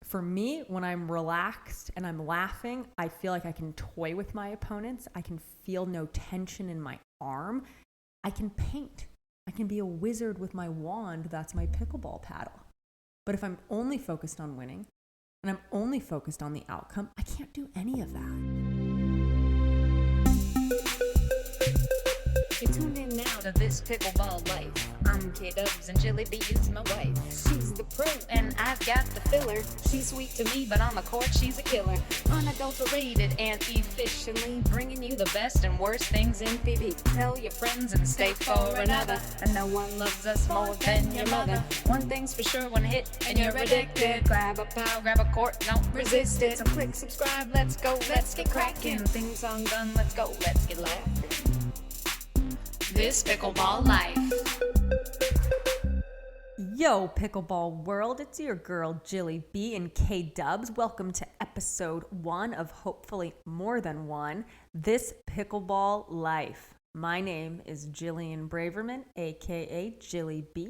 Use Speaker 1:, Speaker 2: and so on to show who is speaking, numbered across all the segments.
Speaker 1: For me, when I'm relaxed and I'm laughing, I feel like I can toy with my opponents. I can feel no tension in my arm. I can paint. I can be a wizard with my wand. That's my pickleball paddle. But if I'm only focused on winning and I'm only focused on the outcome, I can't do any of that.
Speaker 2: You're tuned in now to This Pickleball Life. I'm K-Dubs and Jilly B is my wife. She's the pro and I've got the filler. She's sweet to me, but on the court she's a killer. Unadulterated and efficiently bringing you the best and worst things in PB. Tell your friends and stay for another. And no one loves us more than your mother. One thing's for sure, one hit and you're addicted. Grab a pile, grab a court, don't resist it. So click subscribe, let's go, let's get cracking. Theme song done, let's go, let's get laughing. This Pickleball Life.
Speaker 1: Yo, Pickleball World, it's your girl Jilly B and K-Dubs. Welcome to episode 1 of hopefully more than one, This Pickleball Life. My name is Jillian Braverman, aka Jilly B,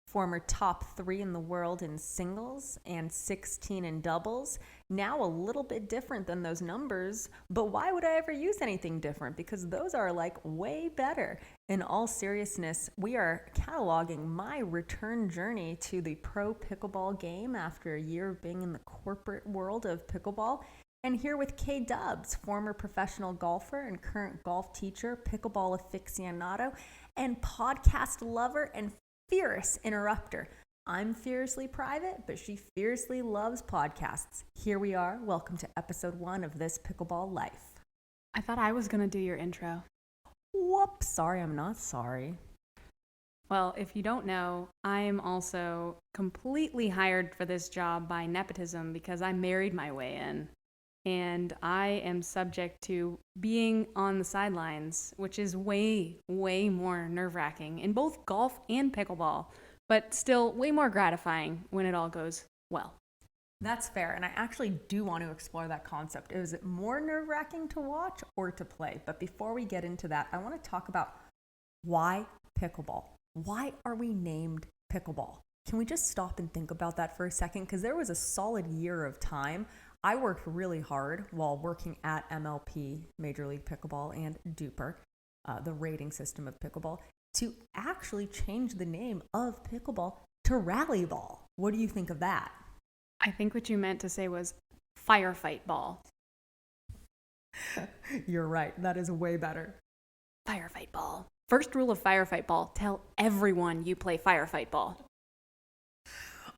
Speaker 1: former top 3 in the world in singles and 16 in doubles. Now a little bit different than those numbers, but why would I ever use anything different? Because those are like way better. In all seriousness, we are cataloging my return journey to the pro pickleball game after a year of being in the corporate world of pickleball. And here with K-Dubs, former professional golfer and current golf teacher, pickleball aficionado, and podcast lover and fierce interrupter. I'm fiercely private, but she fiercely loves podcasts. Here we are. Welcome to episode 1 of This Pickleball Life.
Speaker 3: I thought I was going to do your intro.
Speaker 1: Whoops. Sorry, I'm not sorry.
Speaker 3: Well, if you don't know, I am also completely hired for this job by nepotism because I married my way in. And I am subject to being on the sidelines, which is way, way more nerve-wracking in both golf and pickleball, but still way more gratifying when it all goes well.
Speaker 1: That's fair, and I actually do want to explore that concept. Is it more nerve-wracking to watch or to play? But before we get into that, I want to talk about why pickleball. Why are we named pickleball? Can we just stop and think about that for a second? Because there was a solid year of time. I worked really hard while working at MLP, Major League Pickleball, and Duper, the rating system of pickleball, to actually change the name of pickleball to rally ball. What do you think of that?
Speaker 3: I think what you meant to say was firefight ball.
Speaker 1: You're right. That is way better.
Speaker 3: Firefight ball. First rule of firefight ball, tell everyone you play firefight ball.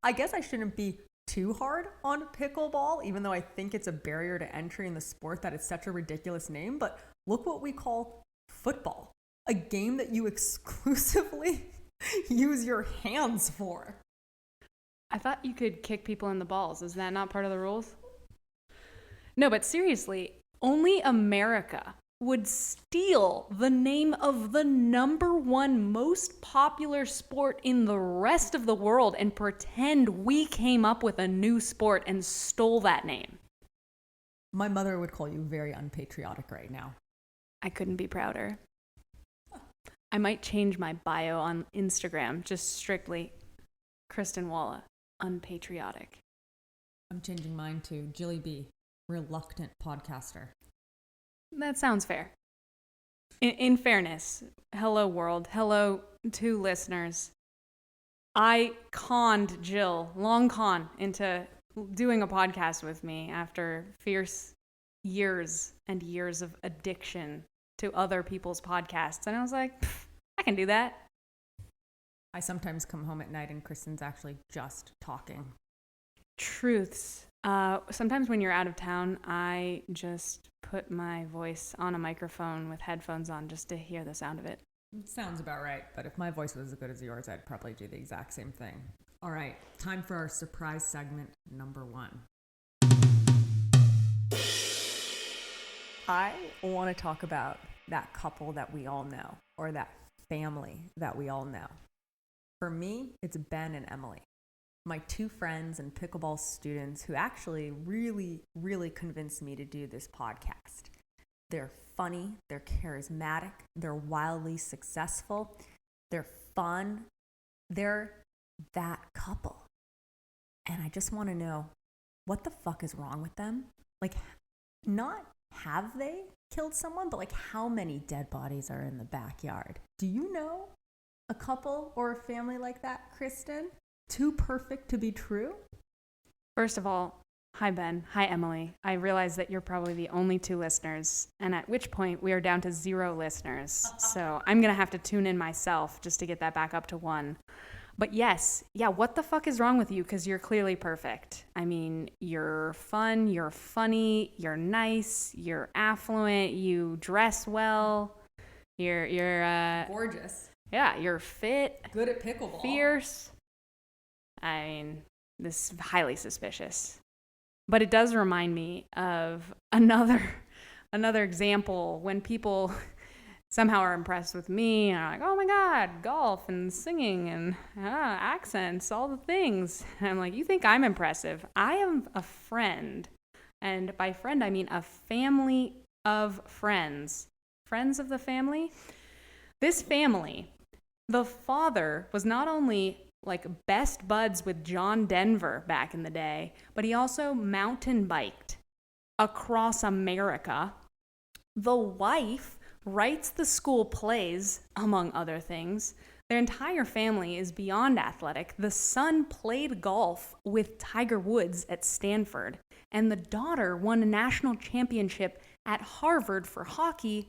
Speaker 1: I guess I shouldn't be too hard on pickleball, even though I think it's a barrier to entry in the sport that it's such a ridiculous name. But look what we call football, a game that you exclusively use your hands for.
Speaker 3: I thought you could kick people in the balls. Is that not part of the rules? No, but seriously, only America would steal the name of the number 1 most popular sport in the rest of the world and pretend we came up with a new sport and stole that name.
Speaker 1: My mother would call you very unpatriotic right now.
Speaker 3: I couldn't be prouder. I might change my bio on Instagram, just strictly Kristin Walla, unpatriotic.
Speaker 1: I'm changing mine to Jilly B, reluctant podcaster.
Speaker 3: That sounds fair. In fairness, hello world, hello to listeners. I conned Jill, long con, into doing a podcast with me after fierce years and years of addiction to other people's podcasts. And I was like, I can do that.
Speaker 1: I sometimes come home at night and Kristen's actually just talking.
Speaker 3: Truths. Sometimes when you're out of town, I just put my voice on a microphone with headphones on just to hear the sound of it.
Speaker 1: Sounds about right, but if my voice was as good as yours, I'd probably do the exact same thing. All right, time for our surprise segment number 1. I want to talk about that couple that we all know, or that family that we all know. For me, it's Ben and Emily, my 2 friends and pickleball students who actually really, really convinced me to do this podcast. They're funny, they're charismatic, they're wildly successful, they're fun, they're that couple. And I just want to know, what the fuck is wrong with them? Like, not have they killed someone, but like how many dead bodies are in the backyard? Do you know a couple or a family like that, Kristin? Too perfect to be true?
Speaker 3: First of all, hi, Ben. Hi, Emily. I realize that you're probably the only 2 listeners, and at which point we are down to 0 listeners. So I'm going to have to tune in myself just to get that back up to 1. But yes, yeah, what the fuck is wrong with you? Because you're clearly perfect. I mean, you're fun, you're funny, you're nice, you're affluent, you dress well, you're
Speaker 1: Gorgeous.
Speaker 3: yeah, you're fit,
Speaker 1: Good at pickleball.
Speaker 3: fierce. I mean, this is highly suspicious. But it does remind me of another example when people somehow are impressed with me and are like, oh my God, golf and singing and accents, all the things. And I'm like, you think I'm impressive? I am a friend. And by friend, I mean a family of friends. Friends of the family? This family, the father was not only like best buds with John Denver back in the day, but he also mountain biked across America. The wife writes the school plays, among other things. Their entire family is beyond athletic. The son played golf with Tiger Woods at Stanford, and the daughter won a national championship at Harvard for hockey,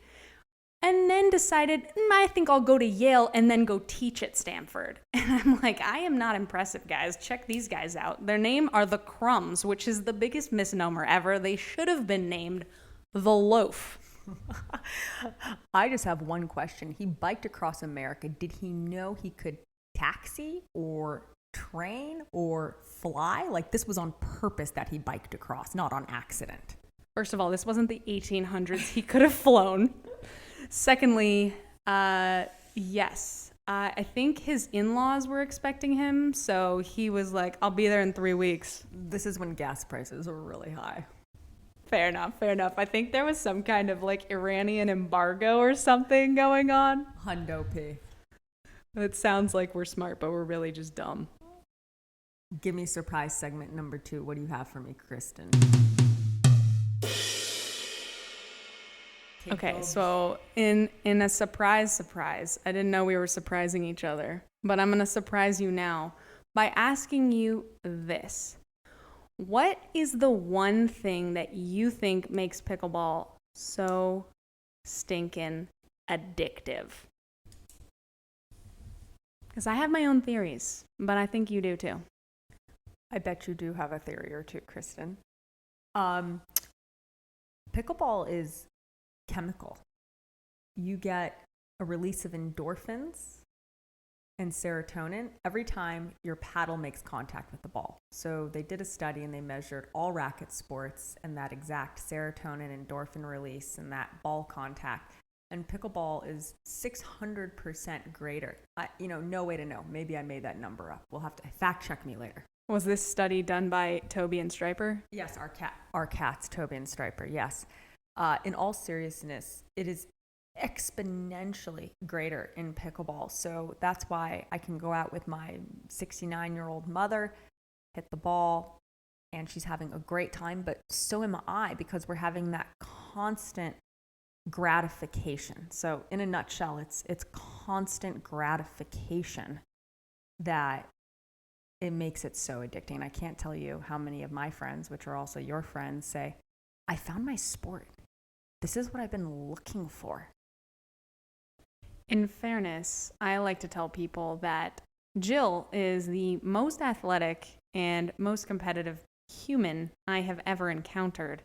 Speaker 3: and then decided, I think I'll go to Yale and then go teach at Stanford. And I'm like, I am not impressive, guys. Check these guys out. Their name are the Crumbs, which is the biggest misnomer ever. They should have been named the Loaf.
Speaker 1: I just have one question. He biked across America. Did he know he could taxi or train or fly? Like, this was on purpose that he biked across, not on accident.
Speaker 3: First of all, this wasn't the 1800s. He could have flown. Secondly, yes. I think his in-laws were expecting him, so he was like, I'll be there in 3 weeks.
Speaker 1: This is when gas prices were really high.
Speaker 3: Fair enough. I think there was some kind of like Iranian embargo or something going on.
Speaker 1: Hundo P.
Speaker 3: It sounds like we're smart, but we're really just dumb.
Speaker 1: Give me surprise segment number 2. What do you have for me, Kristin?
Speaker 3: Okay, so in a surprise, I didn't know we were surprising each other, but I'm going to surprise you now by asking you this. What is the one thing that you think makes pickleball so stinking addictive? Because I have my own theories, but I think you do too.
Speaker 1: I bet you do have a theory or two, Kristin. Pickleball is chemical. You get a release of endorphins and serotonin every time your paddle makes contact with the ball. So they did a study and they measured all racket sports and that exact serotonin endorphin release and that ball contact. And pickleball is 600% greater. No way to know. Maybe I made that number up. We'll have to fact check me later.
Speaker 3: Was this study done by Toby and Striper?
Speaker 1: Yes, our cats, Toby and Striper, yes. In all seriousness, it is exponentially greater in pickleball. So that's why I can go out with my 69-year-old mother, hit the ball, and she's having a great time, but so am I, because we're having that constant gratification. So in a nutshell, it's constant gratification that it makes it so addicting. I can't tell you how many of my friends, which are also your friends, say, I found my sport. This is what I've been looking for.
Speaker 3: In fairness, I like to tell people that Jill is the most athletic and most competitive human I have ever encountered.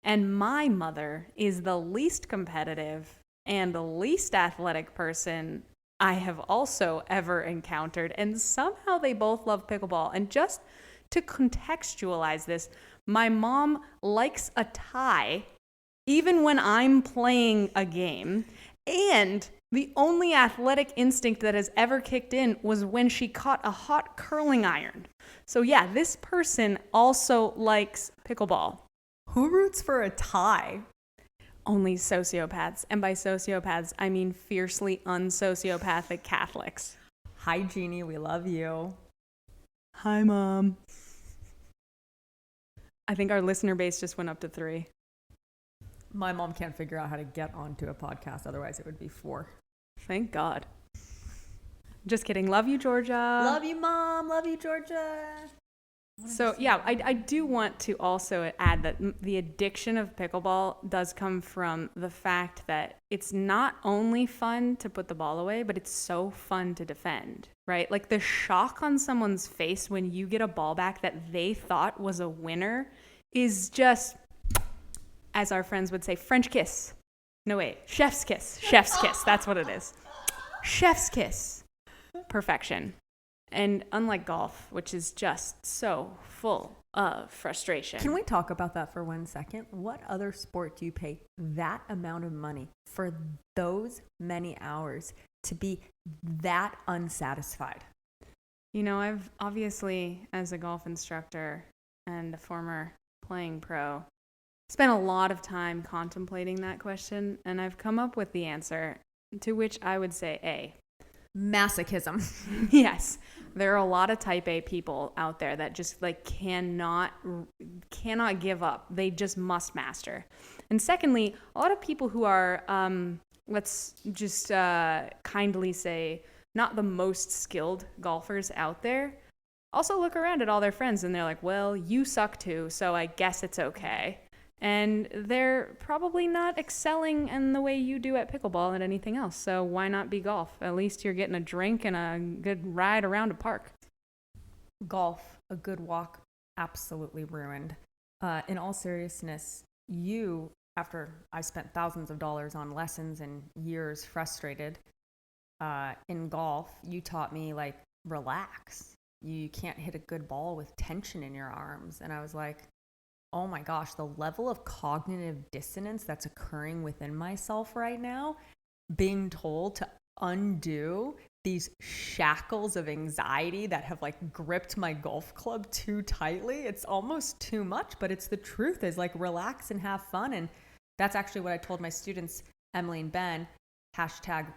Speaker 3: And my mother is the least competitive and the least athletic person I have also ever encountered. And somehow they both love pickleball. And just to contextualize this, my mom likes a tie even when I'm playing a game. And the only athletic instinct that has ever kicked in was when she caught a hot curling iron. So yeah, this person also likes pickleball.
Speaker 1: Who roots for a tie?
Speaker 3: Only sociopaths. And by sociopaths, I mean fiercely unsociopathic Catholics.
Speaker 1: Hi, Jeannie. We love you.
Speaker 3: Hi, Mom. I think our listener base just went up to 3.
Speaker 1: My mom can't figure out how to get onto a podcast. Otherwise, it would be 4.
Speaker 3: Thank God. Just kidding. Love you, Georgia.
Speaker 1: Love you, Mom. Love you, Georgia.
Speaker 3: So, yeah, I do want to also add that the addiction of pickleball does come from the fact that it's not only fun to put the ball away, but it's so fun to defend, right? Like the shock on someone's face when you get a ball back that they thought was a winner is just, as our friends would say, French kiss. No, wait, chef's kiss. Chef's kiss. That's what it is. Chef's kiss. Perfection. And unlike golf, which is just so full of frustration.
Speaker 1: Can we talk about that for 1 second? What other sport do you pay that amount of money for those many hours to be that unsatisfied?
Speaker 3: You know, I've obviously, as a golf instructor and a former playing pro, spent a lot of time contemplating that question, and I've come up with the answer, to which I would say A.
Speaker 1: Masochism.
Speaker 3: Yes. There are a lot of type A people out there that just like cannot give up. They just must master. And secondly, a lot of people who are, let's just kindly say, not the most skilled golfers out there, also look around at all their friends and they're like, well, you suck too, so I guess it's okay. And they're probably not excelling in the way you do at pickleball and anything else. So why not be golf? At least you're getting a drink and a good ride around a park.
Speaker 1: Golf, a good walk, absolutely ruined. In all seriousness, you, after I spent thousands of dollars on lessons and years frustrated in golf, you taught me, like, relax. You can't hit a good ball with tension in your arms. And I was like, oh my gosh, the level of cognitive dissonance that's occurring within myself right now, being told to undo these shackles of anxiety that have like gripped my golf club too tightly. It's almost too much, but it's the truth, is like relax and have fun. And that's actually what I told my students, Emily and Ben,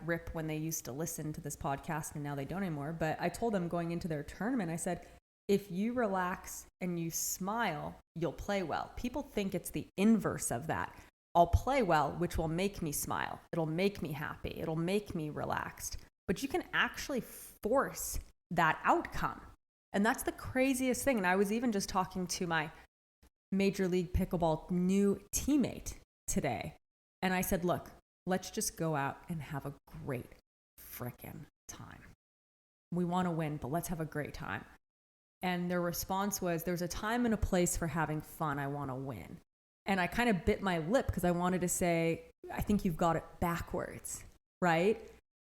Speaker 1: #RIP when they used to listen to this podcast and now they don't anymore. But I told them going into their tournament, I said, if you relax and you smile, you'll play well. People think it's the inverse of that. I'll play well, which will make me smile. It'll make me happy. It'll make me relaxed. But you can actually force that outcome. And that's the craziest thing. And I was even just talking to my Major League Pickleball new teammate today. And I said, look, let's just go out and have a great frickin' time. We want to win, but let's have a great time. And their response was, there's a time and a place for having fun. I want to win. And I kind of bit my lip because I wanted to say, I think you've got it backwards, right?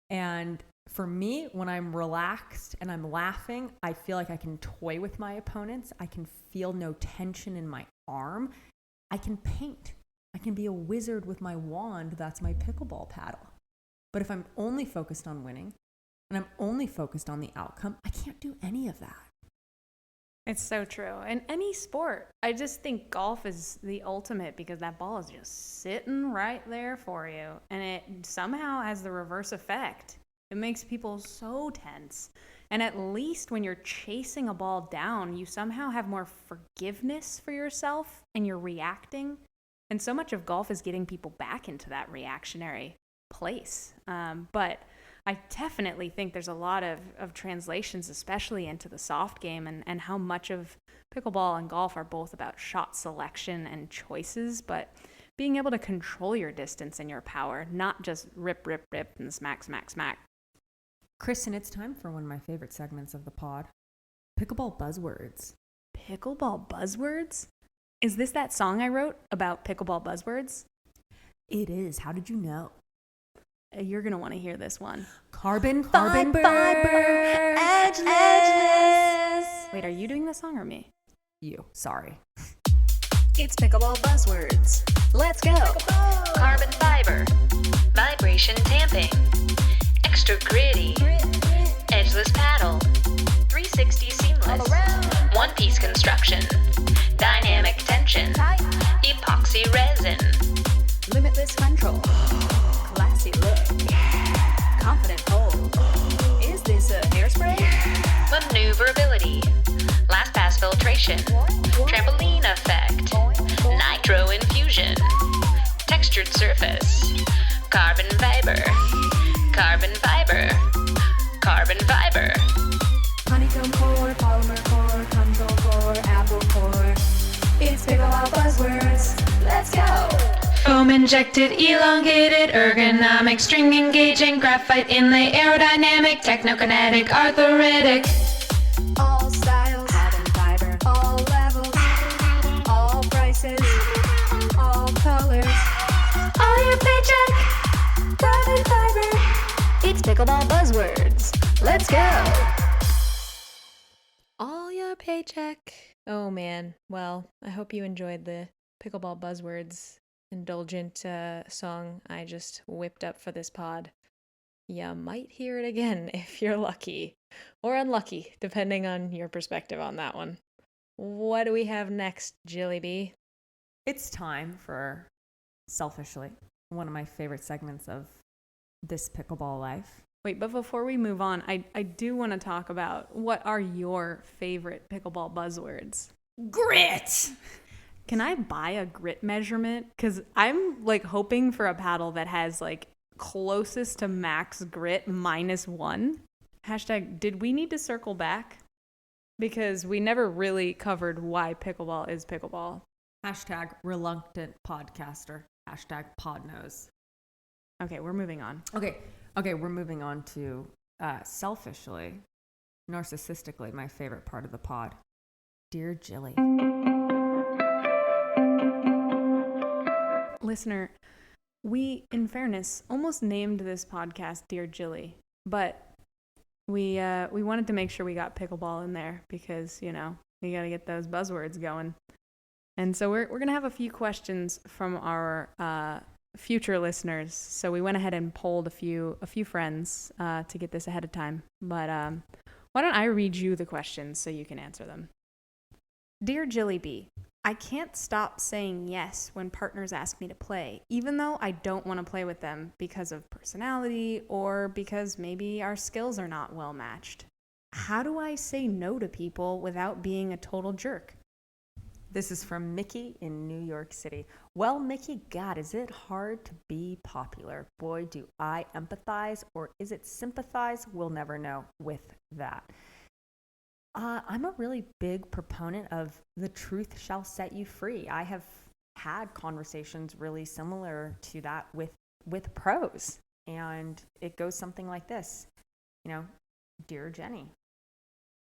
Speaker 1: And for me, when I'm relaxed and I'm laughing, I feel like I can toy with my opponents. I can feel no tension in my arm. I can paint. I can be a wizard with my wand. That's my pickleball paddle. But if I'm only focused on winning and I'm only focused on the outcome, I can't do any of that.
Speaker 3: It's so true. In any sport, I just think golf is the ultimate because that ball is just sitting right there for you. And it somehow has the reverse effect. It makes people so tense. And at least when you're chasing a ball down, you somehow have more forgiveness for yourself and you're reacting. And so much of golf is getting people back into that reactionary place. But I definitely think there's a lot of translations, especially into the soft game and how much of pickleball and golf are both about shot selection and choices, but being able to control your distance and your power, not just rip, rip, rip and smack, smack, smack.
Speaker 1: Kristin, it's time for one of my favorite segments of the pod, Pickleball Buzzwords.
Speaker 3: Pickleball Buzzwords? Is this that song I wrote about pickleball buzzwords?
Speaker 1: It is. How did you know?
Speaker 3: You're going to want to hear this one.
Speaker 1: Carbon
Speaker 3: fiber,
Speaker 1: edgeless.
Speaker 3: Wait, are you doing this song or me?
Speaker 1: You. Sorry.
Speaker 2: It's Pickleball Buzzwords. Let's go. Carbon fiber, vibration tamping, extra gritty, edgeless paddle, 360 seamless, one-piece construction, dynamic tension, epoxy resin, limitless control, classy look, confident hold. Is this a hairspray? Maneuverability, last pass filtration, trampoline effect, textured surface. Carbon fiber. Carbon fiber. Carbon fiber.
Speaker 4: Honeycomb core, polymer core, control core, apple core. It's Pickleball Buzzwords. Let's go!
Speaker 2: Foam injected, elongated, ergonomic, string engaging, graphite inlay, aerodynamic, technokinetic, arthritic.
Speaker 4: All styles, carbon fiber, all levels, all prices, all colors.
Speaker 2: All your paycheck.
Speaker 4: Carbon fiber.
Speaker 2: It's Pickleball Buzzwords. Let's go!
Speaker 5: All your paycheck. Oh man. Well, I hope you enjoyed the Pickleball Buzzwords indulgent song I just whipped up for this pod. You might hear it again if you're lucky or unlucky, depending on your perspective on that one. What do we have next, Jilly B?
Speaker 1: It's time for Selfishly, one of my favorite segments of This Pickleball Life.
Speaker 3: Wait, but before we move on, I do want to talk about what are your favorite pickleball buzzwords?
Speaker 1: Grit!
Speaker 3: Can I buy a grit measurement? Because I'm like hoping for a paddle that has like closest to max grit -1. Hashtag, did we need to circle back? Because we never really covered why pickleball is pickleball.
Speaker 1: Hashtag reluctant podcaster. Hashtag podnose.
Speaker 3: Okay, we're moving on.
Speaker 1: Okay, we're moving on to selfishly, narcissistically, my favorite part of the pod. Dear Jilly.
Speaker 3: Listener, we, in fairness, almost named this podcast Dear Jilly, but we wanted to make sure we got pickleball in there because, you know, you got to get those buzzwords going. And so we're going to have a few questions from our future listeners. So we went ahead and polled a few friends to get this ahead of time. But why don't I read you the questions so you can answer them? Dear Jilly B, I can't stop saying yes when partners ask me to play, even though I don't want to play with them because of personality or because maybe our skills are not well matched. How do I say no to people without being a total jerk?
Speaker 1: This is from Mickey in New York City. Well, Mickey, God, is it hard to be popular? Boy, do I empathize, or is it sympathize? We'll never know with that. I'm a really big proponent of the truth shall set you free. I have had conversations really similar to that with pros, and it goes something like this. You know, dear Jenny.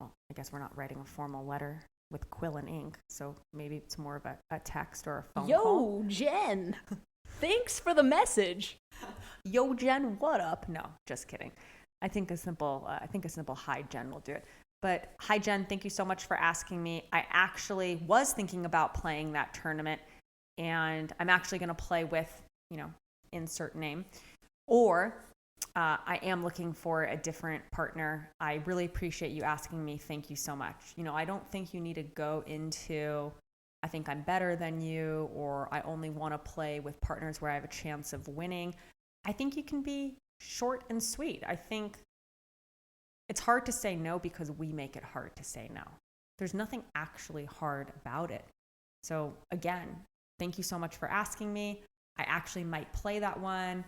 Speaker 1: Well, I guess we're not writing a formal letter with quill and ink, so maybe it's more of a text or a phone call.
Speaker 3: Yo, Jen, thanks for the message.
Speaker 1: Yo, Jen, what up? No, just kidding. I think a simple hi, Jen will do it. But hi, Jen, thank you so much for asking me. I actually was thinking about playing that tournament, and I'm actually going to play with, you know, insert name. Or I am looking for a different partner. I really appreciate you asking me. Thank you so much. You know, I don't think you need to go into, I think I'm better than you, or I only want to play with partners where I have a chance of winning. I think you can be short and sweet. I think it's hard to say no because we make it hard to say no. There's nothing actually hard about it. So again, thank you so much for asking me. I actually might play that one.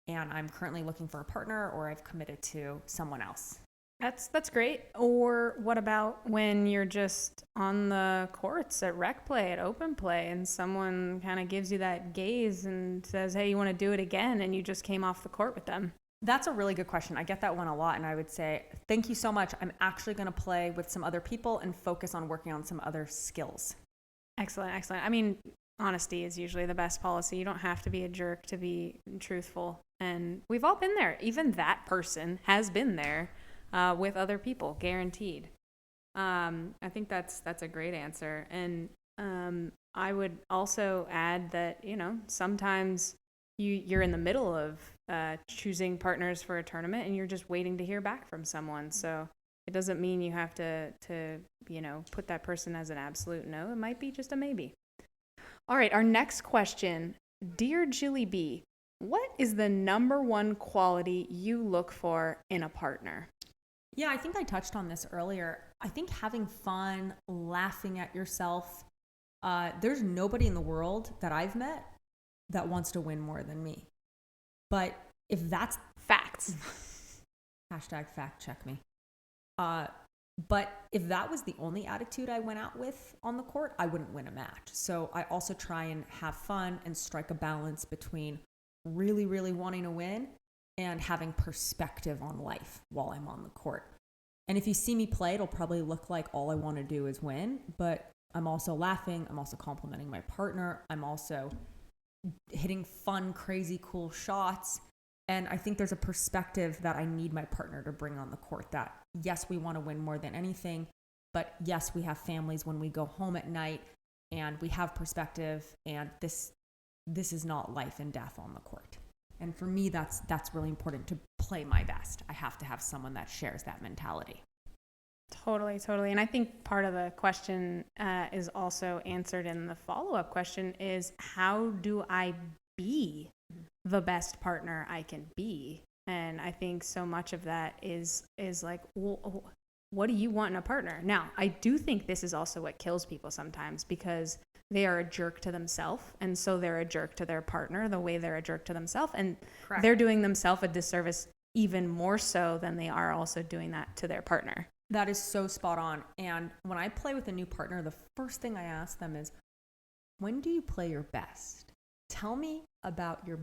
Speaker 1: And I'm currently looking for a partner, or I've committed to someone else.
Speaker 3: That's great. Or what about when you're just on the courts at rec play, at open play, and someone kind of gives you that gaze and says, hey, you want to do it again, and you just came off the court with them?
Speaker 1: That's a really good question. I get that one a lot, and I would say, thank you so much. I'm actually going to play with some other people and focus on working on some other skills.
Speaker 3: Excellent. I mean, honesty is usually the best policy. You don't have to be a jerk to be truthful. And we've all been there. Even that person has been there with other people, guaranteed. I think that's a great answer. And I would also add that, you know, sometimes you're in the middle of choosing partners for a tournament and you're just waiting to hear back from someone. So it doesn't mean you have to you know, put that person as an absolute no. It might be just a maybe. All right, our next question. Dear Jilly B, what is the number one quality you look for in a partner?
Speaker 1: Yeah, I think I touched on this earlier. I think having fun, laughing at yourself, There's nobody in the world that I've met that wants to win more than me. But if that's
Speaker 3: Facts.
Speaker 1: hashtag fact check me. But if that was the only attitude I went out with on the court, I wouldn't win a match. So I also try and have fun and strike a balance between really, really wanting to win and having perspective on life while I'm on the court. And if you see me play, it'll probably look like all I want to do is win, but I'm also laughing. I'm also complimenting my partner. I'm also hitting fun, crazy, cool shots. And I think there's a perspective that I need my partner to bring on the court that, yes, we want to win more than anything, but yes, we have families when we go home at night and we have perspective, and this is not life and death on the court. And for me, that's really important to play my best. I have to have someone that shares that mentality.
Speaker 3: Totally. And I think part of the question is also answered in the follow-up question is, how do I be the best partner I can be? And I think so much of that is like, well, what do you want in a partner? Now, I do think this is also what kills people sometimes, because they are a jerk to themselves, and so they're a jerk to their partner the way they're a jerk to themselves, and
Speaker 1: Correct.
Speaker 3: They're doing themselves a disservice even more so than they are also doing that to their partner.
Speaker 1: That is so spot on. And when I play with a new partner, the first thing I ask them is, when do you play your best? Tell me about your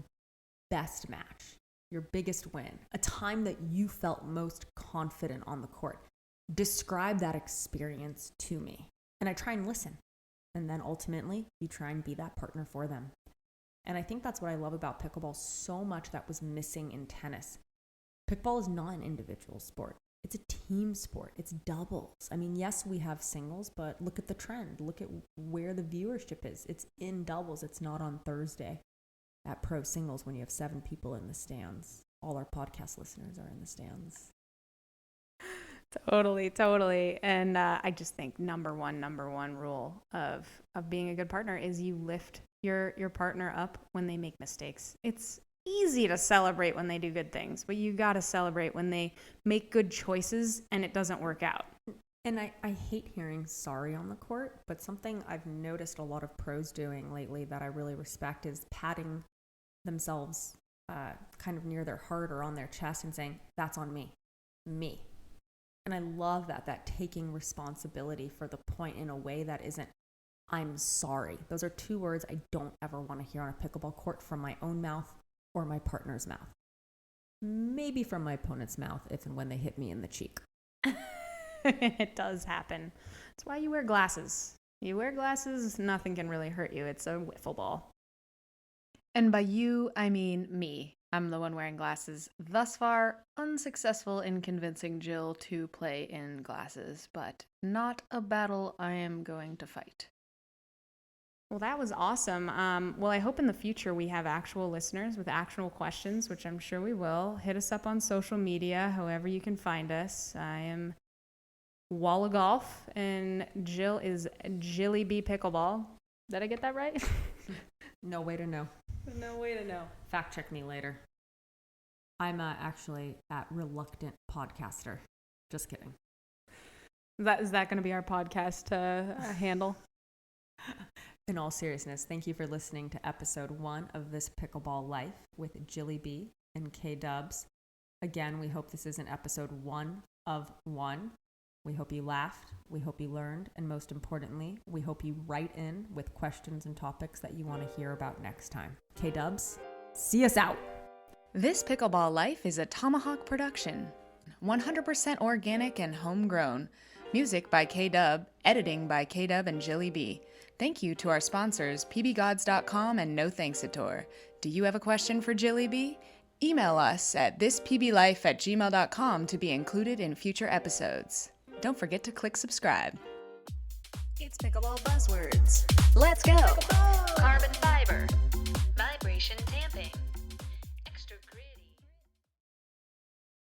Speaker 1: best match, your biggest win, a time that you felt most confident on the court. Describe that experience to me. And I try and listen. And then ultimately, you try and be that partner for them. And I think that's what I love about pickleball so much that was missing in tennis. Pickleball is not an individual sport. It's a team sport. It's doubles. I mean, yes, we have singles, but look at the trend. Look at where the viewership is. It's in doubles. It's not on Thursday at pro singles when you have 7 people in the stands. All our podcast listeners are in the stands.
Speaker 3: Totally. And I just think number one rule of being a good partner is you lift your partner up when they make mistakes. It's easy to celebrate when they do good things, but you got to celebrate when they make good choices and it doesn't work out.
Speaker 1: And I hate hearing sorry on the court, but something I've noticed a lot of pros doing lately that I really respect is patting themselves kind of near their heart or on their chest and saying, that's on me. And I love that taking responsibility for the point in a way that isn't, I'm sorry. Those are 2 words I don't ever want to hear on a pickleball court from my own mouth or my partner's mouth. Maybe from my opponent's mouth if and when they hit me in the cheek.
Speaker 3: It does happen. That's why you wear glasses. You wear glasses, nothing can really hurt you. It's a wiffle ball. And by you, I mean me. I'm the one wearing glasses. Thus far, unsuccessful in convincing Jill to play in glasses, but not a battle I am going to fight. Well, that was awesome. Well, I hope in the future we have actual listeners with actual questions, which I'm sure we will. Hit us up on social media, however you can find us. I am Walla Golf, and Jill is Jilly B Pickleball. Did I get that right?
Speaker 1: No way to know.
Speaker 3: No way to know.
Speaker 1: Fact check me later. I'm actually at Reluctant Podcaster. Just kidding.
Speaker 3: Is that going to be our podcast handle?
Speaker 1: In all seriousness, thank you for listening to episode 1 of This Pickleball Life with Jilly B and K Dubs. Again, we hope this is an episode 1 of 1. We hope you laughed, we hope you learned, and most importantly, we hope you write in with questions and topics that you want to hear about next time. K-Dubs, see us out!
Speaker 3: This Pickleball Life is a Tomahawk production. 100% organic and homegrown. Music by K-Dub, editing by K-Dub and Jilly B. Thank you to our sponsors, pbgods.com and No Thanks Ator. Do you have a question for Jilly B? Email us at thispblife@gmail.com to be included in future episodes. Don't forget to click subscribe.
Speaker 2: It's Pickleball Buzzwords. Let's go! Carbon fiber. Vibration tamping.